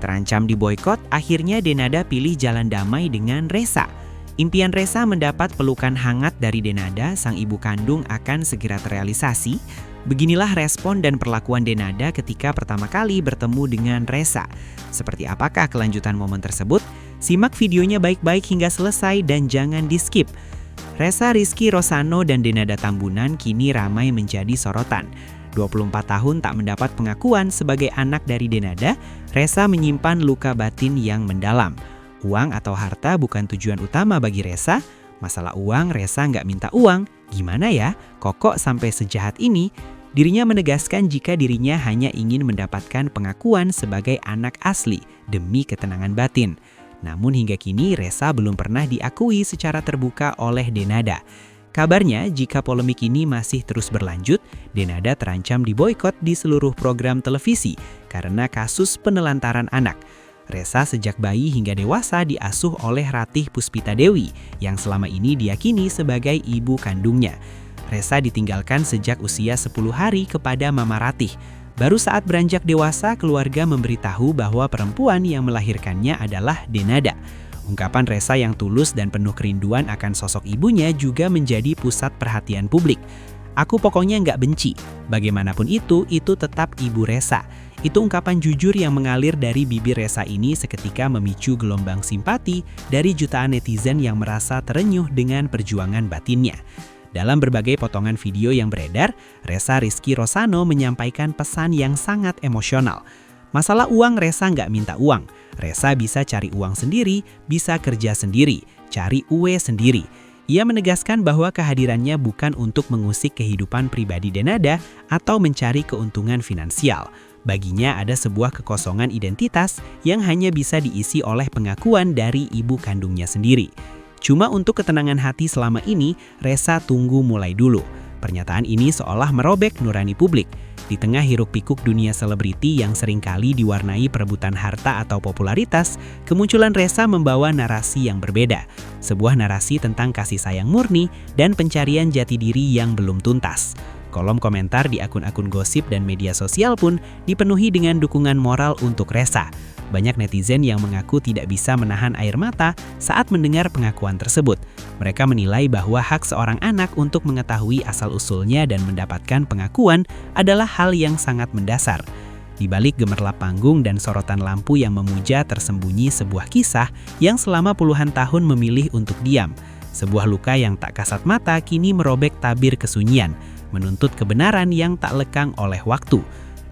Terancam diboikot, akhirnya Denada pilih jalan damai dengan Ressa. Impian Ressa mendapat pelukan hangat dari Denada, sang ibu kandung, akan segera terrealisasi. Beginilah respon dan perlakuan Denada ketika pertama kali bertemu dengan Ressa. Seperti apakah kelanjutan momen tersebut? Simak videonya baik-baik hingga selesai dan jangan di-skip. Ressa Rizky Rosano dan Denada Tambunan kini ramai menjadi sorotan. 24 tahun tak mendapat pengakuan sebagai anak dari Denada, Ressa menyimpan luka batin yang mendalam. Uang atau harta bukan tujuan utama bagi Ressa. Masalah uang, Ressa nggak minta uang. Gimana ya? Kok sampai sejahat ini? Dirinya menegaskan jika dirinya hanya ingin mendapatkan pengakuan sebagai anak asli demi ketenangan batin. Namun hingga kini Ressa belum pernah diakui secara terbuka oleh Denada. Kabarnya jika polemik ini masih terus berlanjut, Denada terancam diboikot di seluruh program televisi karena kasus penelantaran anak. Ressa sejak bayi hingga dewasa diasuh oleh Ratih Puspita Dewi yang selama ini diyakini sebagai ibu kandungnya. Ressa ditinggalkan sejak usia 10 hari kepada Mama Ratih. Baru saat beranjak dewasa, keluarga memberitahu bahwa perempuan yang melahirkannya adalah Denada. Ungkapan Ressa yang tulus dan penuh kerinduan akan sosok ibunya juga menjadi pusat perhatian publik. Aku pokoknya nggak benci. Bagaimanapun itu tetap ibu Ressa. Itu ungkapan jujur yang mengalir dari bibir Ressa ini seketika memicu gelombang simpati dari jutaan netizen yang merasa terenyuh dengan perjuangan batinnya. Dalam berbagai potongan video yang beredar, Ressa Rizky Rosano menyampaikan pesan yang sangat emosional. Masalah uang, Ressa nggak minta uang. Ressa bisa cari uang sendiri, bisa kerja sendiri, cari uwe sendiri. Ia menegaskan bahwa kehadirannya bukan untuk mengusik kehidupan pribadi Denada atau mencari keuntungan finansial. Baginya ada sebuah kekosongan identitas yang hanya bisa diisi oleh pengakuan dari ibu kandungnya sendiri. Cuma untuk ketenangan hati selama ini, Ressa tunggu mulai dulu. Pernyataan ini seolah merobek nurani publik. Di tengah hiruk-pikuk dunia selebriti yang seringkali diwarnai perebutan harta atau popularitas, kemunculan Ressa membawa narasi yang berbeda. Sebuah narasi tentang kasih sayang murni dan pencarian jati diri yang belum tuntas. Kolom komentar di akun-akun gosip dan media sosial pun dipenuhi dengan dukungan moral untuk Ressa. Banyak netizen yang mengaku tidak bisa menahan air mata saat mendengar pengakuan tersebut. Mereka menilai bahwa hak seorang anak untuk mengetahui asal-usulnya dan mendapatkan pengakuan adalah hal yang sangat mendasar. Di balik gemerlap panggung dan sorotan lampu yang memuja tersembunyi sebuah kisah yang selama puluhan tahun memilih untuk diam. Sebuah luka yang tak kasat mata kini merobek tabir kesunyian, menuntut kebenaran yang tak lekang oleh waktu.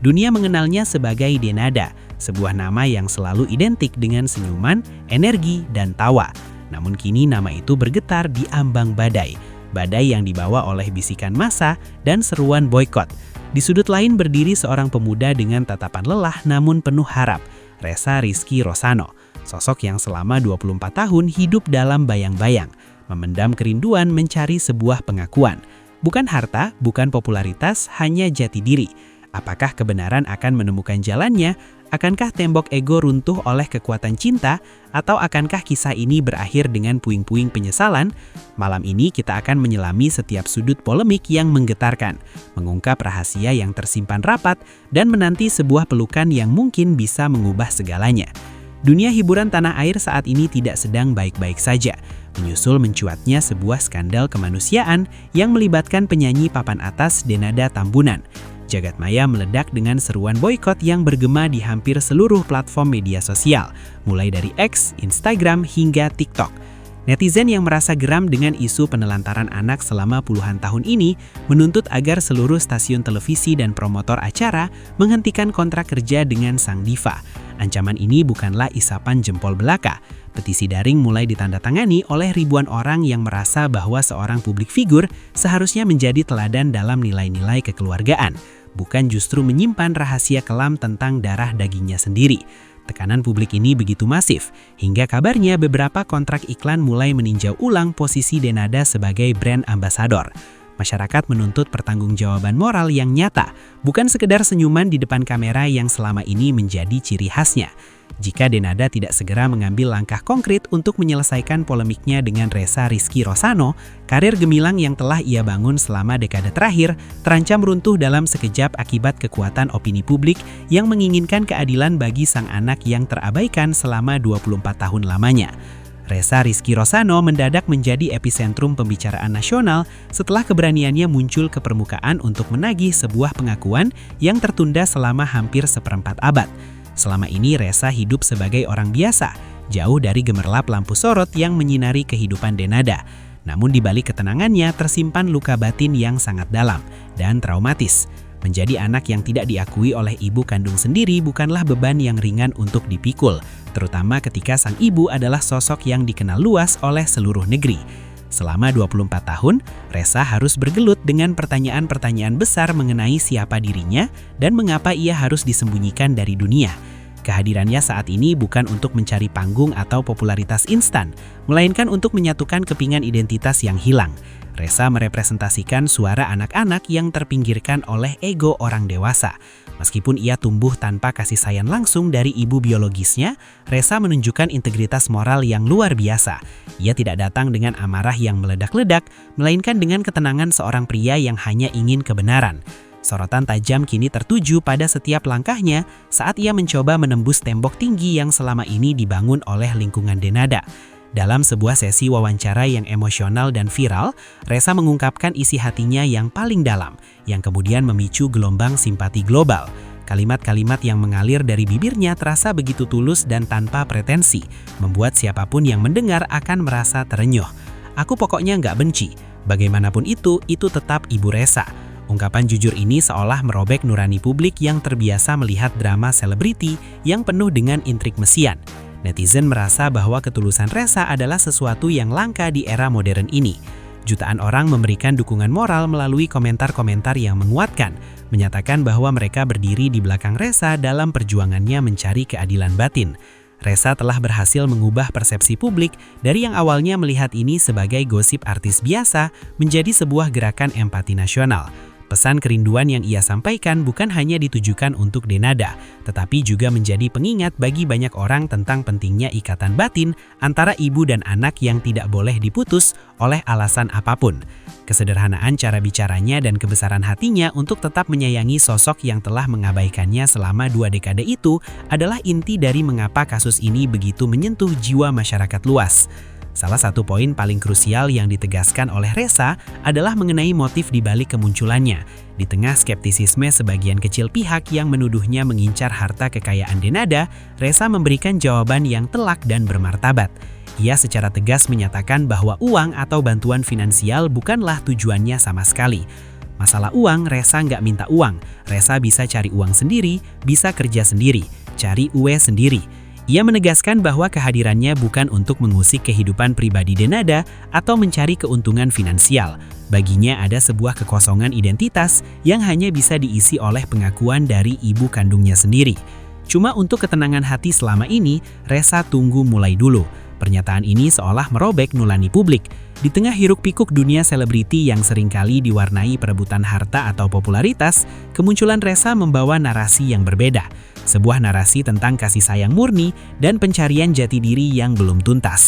Dunia mengenalnya sebagai Denada, sebuah nama yang selalu identik dengan senyuman, energi, dan tawa. Namun kini nama itu bergetar di ambang badai. Badai yang dibawa oleh bisikan massa dan seruan boikot. Di sudut lain berdiri seorang pemuda dengan tatapan lelah namun penuh harap, Ressa Rizky Rosano. Sosok yang selama 24 tahun hidup dalam bayang-bayang, memendam kerinduan mencari sebuah pengakuan. Bukan harta, bukan popularitas, hanya jati diri. Apakah kebenaran akan menemukan jalannya? Akankah tembok ego runtuh oleh kekuatan cinta? Atau akankah kisah ini berakhir dengan puing-puing penyesalan? Malam ini kita akan menyelami setiap sudut polemik yang menggetarkan, mengungkap rahasia yang tersimpan rapat, dan menanti sebuah pelukan yang mungkin bisa mengubah segalanya. Dunia hiburan tanah air saat ini tidak sedang baik-baik saja. Menyusul mencuatnya sebuah skandal kemanusiaan yang melibatkan penyanyi papan atas Denada Tambunan. Jagat maya meledak dengan seruan boikot yang bergema di hampir seluruh platform media sosial, mulai dari X, Instagram, hingga TikTok. Netizen yang merasa geram dengan isu penelantaran anak selama puluhan tahun ini menuntut agar seluruh stasiun televisi dan promotor acara menghentikan kontrak kerja dengan sang diva. Ancaman ini bukanlah isapan jempol belaka. Petisi daring mulai ditandatangani oleh ribuan orang yang merasa bahwa seorang publik figur seharusnya menjadi teladan dalam nilai-nilai kekeluargaan, bukan justru menyimpan rahasia kelam tentang darah dagingnya sendiri. Tekanan publik ini begitu masif, hingga kabarnya beberapa kontrak iklan mulai meninjau ulang posisi Denada sebagai brand ambassador. Masyarakat menuntut pertanggungjawaban moral yang nyata, bukan sekedar senyuman di depan kamera yang selama ini menjadi ciri khasnya. jika Denada tidak segera mengambil langkah konkret untuk menyelesaikan polemiknya dengan Ressa Rizky Rosano, karir gemilang yang telah ia bangun selama dekade terakhir terancam runtuh dalam sekejap akibat kekuatan opini publik yang menginginkan keadilan bagi sang anak yang terabaikan selama 24 tahun lamanya. Ressa Rizky Rosano mendadak menjadi epicentrum pembicaraan nasional setelah keberaniannya muncul ke permukaan untuk menagih sebuah pengakuan yang tertunda selama hampir seperempat abad. Selama ini Ressa hidup sebagai orang biasa, jauh dari gemerlap lampu sorot yang menyinari kehidupan Denada. Namun di balik ketenangannya tersimpan luka batin yang sangat dalam dan traumatis. Menjadi anak yang tidak diakui oleh ibu kandung sendiri bukanlah beban yang ringan untuk dipikul, terutama ketika sang ibu adalah sosok yang dikenal luas oleh seluruh negeri. Selama 24 tahun, Ressa harus bergelut dengan pertanyaan-pertanyaan besar mengenai siapa dirinya dan mengapa ia harus disembunyikan dari dunia. Kehadirannya saat ini bukan untuk mencari panggung atau popularitas instan, melainkan untuk menyatukan kepingan identitas yang hilang. Ressa merepresentasikan suara anak-anak yang terpinggirkan oleh ego orang dewasa. Meskipun ia tumbuh tanpa kasih sayang langsung dari ibu biologisnya, Ressa menunjukkan integritas moral yang luar biasa. Ia tidak datang dengan amarah yang meledak-ledak, melainkan dengan ketenangan seorang pria yang hanya ingin kebenaran. Sorotan tajam kini tertuju pada setiap langkahnya saat ia mencoba menembus tembok tinggi yang selama ini dibangun oleh lingkungan Denada. Dalam sebuah sesi wawancara yang emosional dan viral, Ressa mengungkapkan isi hatinya yang paling dalam, yang kemudian memicu gelombang simpati global. Kalimat-kalimat yang mengalir dari bibirnya terasa begitu tulus dan tanpa pretensi, membuat siapapun yang mendengar akan merasa terenyuh. Aku pokoknya nggak benci, bagaimanapun itu tetap Ibu Ressa. Ungkapan jujur ini seolah merobek nurani publik yang terbiasa melihat drama selebriti yang penuh dengan intrik mesian. Netizen merasa bahwa ketulusan Ressa adalah sesuatu yang langka di era modern ini. Jutaan orang memberikan dukungan moral melalui komentar-komentar yang menguatkan, menyatakan bahwa mereka berdiri di belakang Ressa dalam perjuangannya mencari keadilan batin. Ressa telah berhasil mengubah persepsi publik dari yang awalnya melihat ini sebagai gosip artis biasa menjadi sebuah gerakan empati nasional. Pesan kerinduan yang ia sampaikan bukan hanya ditujukan untuk Denada, tetapi juga menjadi pengingat bagi banyak orang tentang pentingnya ikatan batin antara ibu dan anak yang tidak boleh diputus oleh alasan apapun. Kesederhanaan cara bicaranya dan kebesaran hatinya untuk tetap menyayangi sosok yang telah mengabaikannya selama 2 dekade itu adalah inti dari mengapa kasus ini begitu menyentuh jiwa masyarakat luas. Salah satu poin paling krusial yang ditegaskan oleh Ressa adalah mengenai motif di balik kemunculannya. Di tengah skeptisisme sebagian kecil pihak yang menuduhnya mengincar harta kekayaan Denada, Ressa memberikan jawaban yang telak dan bermartabat. Ia secara tegas menyatakan bahwa uang atau bantuan finansial bukanlah tujuannya sama sekali. Masalah uang, Ressa nggak minta uang. Ressa bisa cari uang sendiri, bisa kerja sendiri, cari uwe sendiri. Ia menegaskan bahwa kehadirannya bukan untuk mengusik kehidupan pribadi Denada atau mencari keuntungan finansial. Baginya ada sebuah kekosongan identitas yang hanya bisa diisi oleh pengakuan dari ibu kandungnya sendiri. Cuma untuk ketenangan hati selama ini, Ressa tunggu mulai dulu. Pernyataan ini seolah merobek nurani publik. Di tengah hiruk-pikuk dunia selebriti yang seringkali diwarnai perebutan harta atau popularitas, kemunculan Ressa membawa narasi yang berbeda. Sebuah narasi tentang kasih sayang murni dan pencarian jati diri yang belum tuntas.